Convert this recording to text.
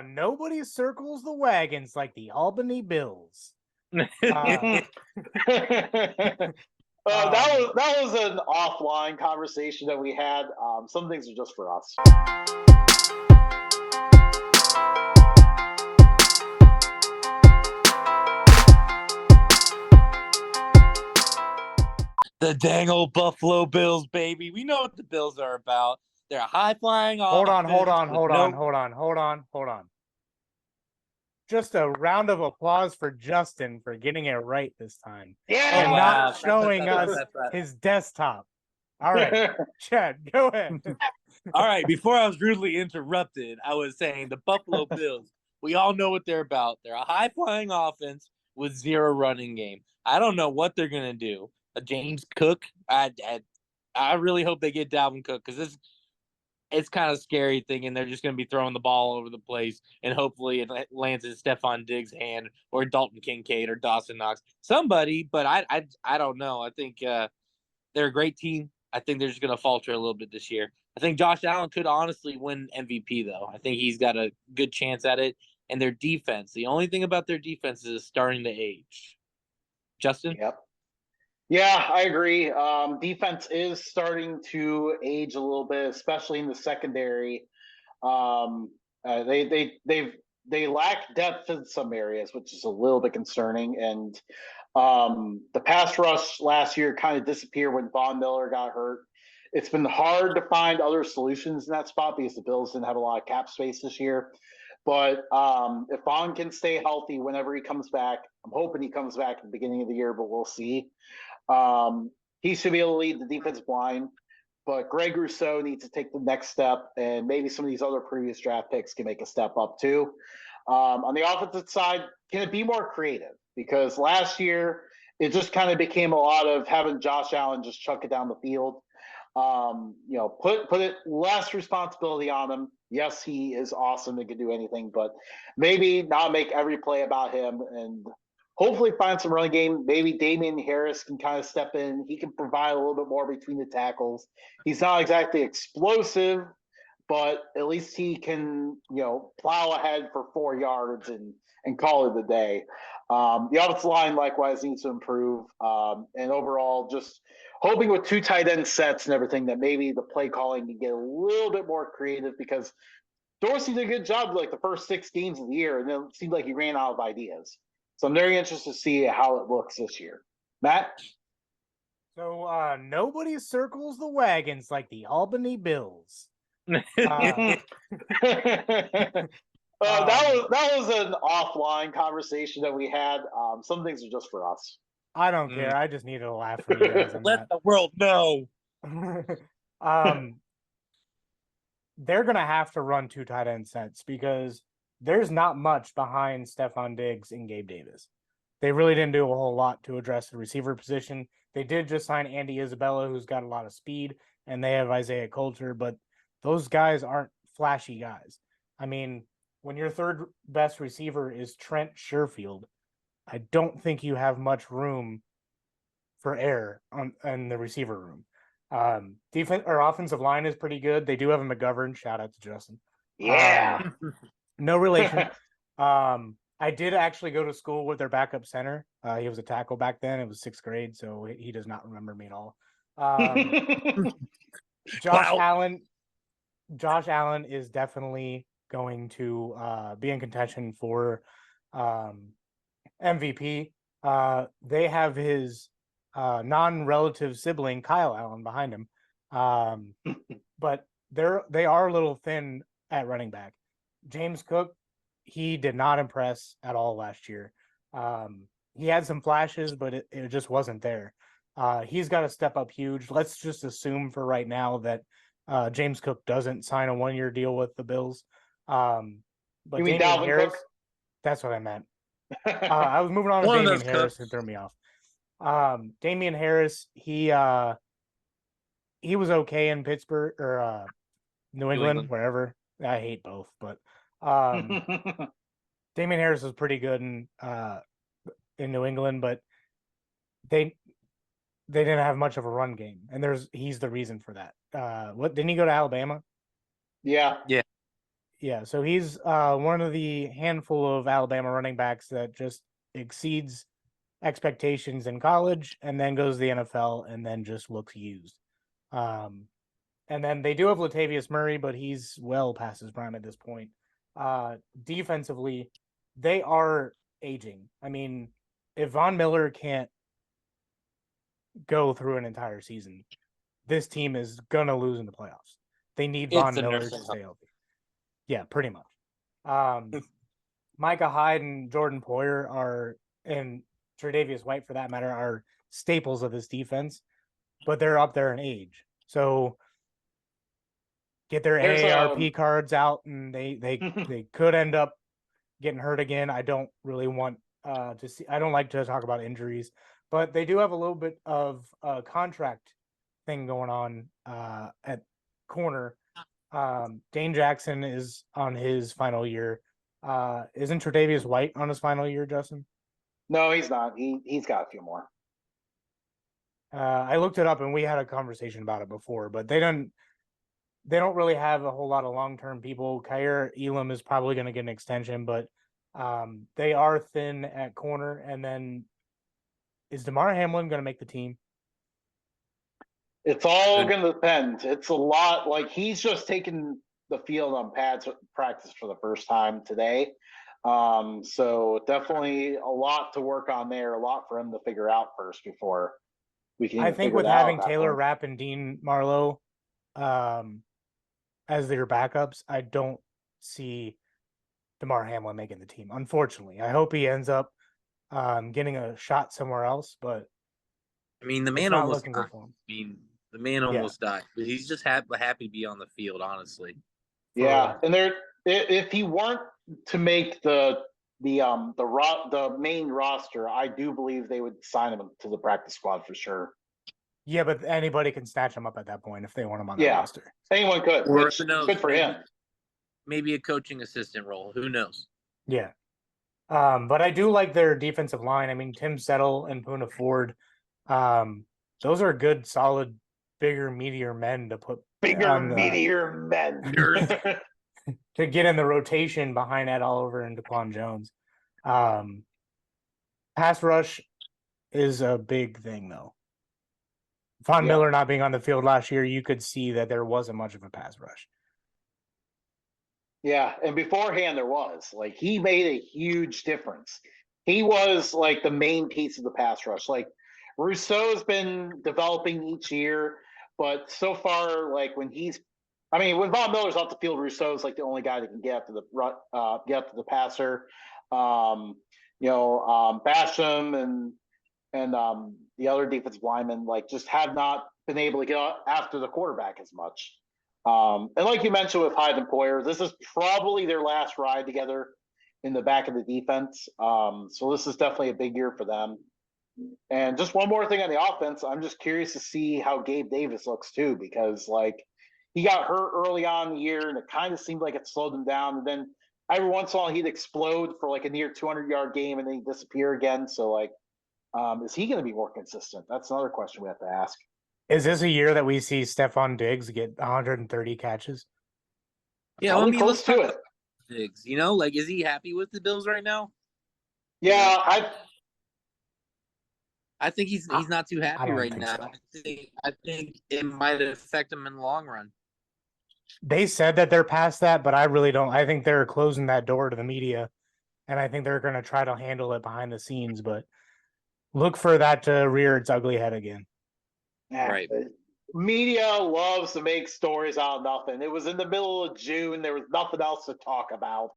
Nobody circles the wagons like the Albany Bills. That was an offline conversation that we had. Some things are just for us. The dang old Buffalo Bills, baby. We know what the Bills are about. They're a high-flying Hold offense. on. Just a round of applause for Justin for getting it right this time. Yeah, and wow. not showing us his desktop. All right, Chad, go ahead. All right, before I was rudely interrupted, I was saying the Buffalo Bills, we all know what they're about. They're a high-flying offense with zero running game. I don't know what they're going to do. A James Cook, I really hope they get Dalvin Cook because it's kind of scary thinking they're just going to be throwing the ball all over the place and hopefully it lands in Stefon Diggs' hand or Dalton Kincaid or Dawson Knox. Somebody, but I don't know. I think they're a great team. I think they're just going to falter a little bit this year. I think Josh Allen could honestly win MVP, though. I think he's got a good chance at it. And their defense, the only thing about their defense is starting to age. Justin? Yep. Yeah, I agree. Defense is starting to age a little bit, especially in the secondary. They lack depth in some areas, which is a little bit concerning. And the pass rush last year kind of disappeared when Von Miller got hurt. It's been hard to find other solutions in that spot because the Bills didn't have a lot of cap space this year. But if Von can stay healthy whenever he comes back, I'm hoping he comes back at the beginning of the year, but we'll see. He should be able to lead the defensive line, but Greg Rousseau needs to take the next step, and maybe some of these other previous draft picks can make a step up too. On the offensive side, can it be more creative? Because last year it just kind of became a lot of having Josh Allen just chuck it down the field. Put it less responsibility on him. Yes, he is awesome and can do anything, but maybe not make every play about him and hopefully find some running game. Maybe Damian Harris can kind of step in. He can provide a little bit more between the tackles. He's not exactly explosive, but at least he can, plow ahead for 4 yards and call it a day. The offensive line likewise needs to improve. And overall, just hoping with 2 tight end sets and everything that maybe the play calling can get a little bit more creative because Dorsey did a good job like the first 6 games of the year, and then it seemed like he ran out of ideas. So I'm very interested to see how it looks this year. Matt? So nobody circles the wagons like the Albany Bills. That was an offline conversation that we had. Some things are just for us. I don't care. I just needed a laugh from you guys on Let the world know. They're going to have to run 2 tight end sets because there's not much behind Stefon Diggs and Gabe Davis. They really didn't do a whole lot to address the receiver position. They did just sign Andy Isabella, who's got a lot of speed, and they have Isaiah Coulter, but those guys aren't flashy guys. I mean, when your third best receiver is Trent Sherfield, I don't think you have much room for error in the receiver room. Defense or offensive line is pretty good. They do have a McGovern. Shout out to Justin. Yeah. No relation. I did actually go to school with their backup center. He was a tackle back then. It was 6th grade, so he does not remember me at all. Josh Allen is definitely going to be in contention for MVP. They have his non-relative sibling Kyle Allen behind him, but they are a little thin at running back. James Cook, he did not impress at all last year. He had some flashes, but it just wasn't there. He's got to step up huge. Let's just assume for right now that James Cook doesn't sign a 1-year deal with the Bills. But you mean Dalvin Harris, Cook? That's what I meant. I was moving on to Damian Harris and threw me off. Damian Harris, he was okay in Pittsburgh or New England, wherever. I hate both, but Damian Harris was pretty good in New England, but they didn't have much of a run game, and he's the reason for that. What didn't he go to Alabama? Yeah. Yeah, so he's one of the handful of Alabama running backs that just exceeds expectations in college and then goes to the NFL and then just looks used. And then they do have Latavius Murray, but he's well past his prime at this point. Defensively, they are aging. I mean, if Von Miller can't go through an entire season, this team is gonna lose in the playoffs. They need It's Von the Miller nursing to home. stay healthy. Yeah, pretty much. Micah Hyde and Jordan Poyer are, and Tre'Davious White for that matter, are staples of this defense, but they're up there in age. So get their There's AARP cards out, and they could end up getting hurt again. I don't really want to see. I don't like to talk about injuries, but they do have a little bit of a contract thing going on at corner. Dane Jackson is on his final year. Isn't Tre'Davious White on his final year, Justin? No, he's not. He's got a few more. I looked it up and we had a conversation about it before, but they don't really have a whole lot of long-term people. Kyer Elam is probably going to get an extension, but they are thin at corner. And then is DeMar Hamlin going to make the team? It's all going to depend. It's a lot. Like, he's just taken the field on pads practice for the first time today. So definitely a lot to work on there, a lot for him to figure out first before we can. I think with having Taylor Rapp and Dean Marlowe as their backups, I don't see DeMar Hamlin making the team. Unfortunately, I hope he ends up getting a shot somewhere else. But I mean, the man almost died. I mean, the man almost died. He's just happy to be on the field, honestly. Yeah, and if he weren't to make the main roster, I do believe they would sign him to the practice squad for sure. Yeah, but anybody can snatch him up at that point if they want him on the roster. Anyone could. Or which, good for him. Maybe a coaching assistant role. Who knows? Yeah. But I do like their defensive line. I mean, Tim Settle and Poona Ford, those are good, solid, bigger, meatier men to put meatier men to get in the rotation behind Ed Oliver and Daquan Jones. Pass rush is a big thing, though. Von Miller not being on the field last year, you could see that there wasn't much of a pass rush. Yeah, and beforehand there was. Like, he made a huge difference. He was like the main piece of the pass rush. Like, Rousseau's been developing each year, but so far, like when Von Miller's off the field, Rousseau's like the only guy that can get up to the passer. Basham and the other defensive linemen just have not been able to get after the quarterback as much. And like you mentioned with Hyde and Poyer, this is probably their last ride together in the back of the defense. So this is definitely a big year for them. And just one more thing on the offense, I'm just curious to see how Gabe Davis looks too, because he got hurt early on in the year and it kind of seemed like it slowed him down. And then every once in a while he'd explode for a near 200-yard game and then he'd disappear again. So is he going to be more consistent? That's another question we have to ask. Is this a year that we see Stefon Diggs get 130 catches? Yeah, I mean, close to it. Diggs, is he happy with the Bills right now? Yeah, I think he's not too happy right now. So. I think it might affect him in the long run. They said that they're past that, but I really don't. I think they're closing that door to the media, and I think they're going to try to handle it behind the scenes. But look for that to rear its ugly head again. Right. Media loves to make stories out of nothing. It was in the middle of June. There was nothing else to talk about.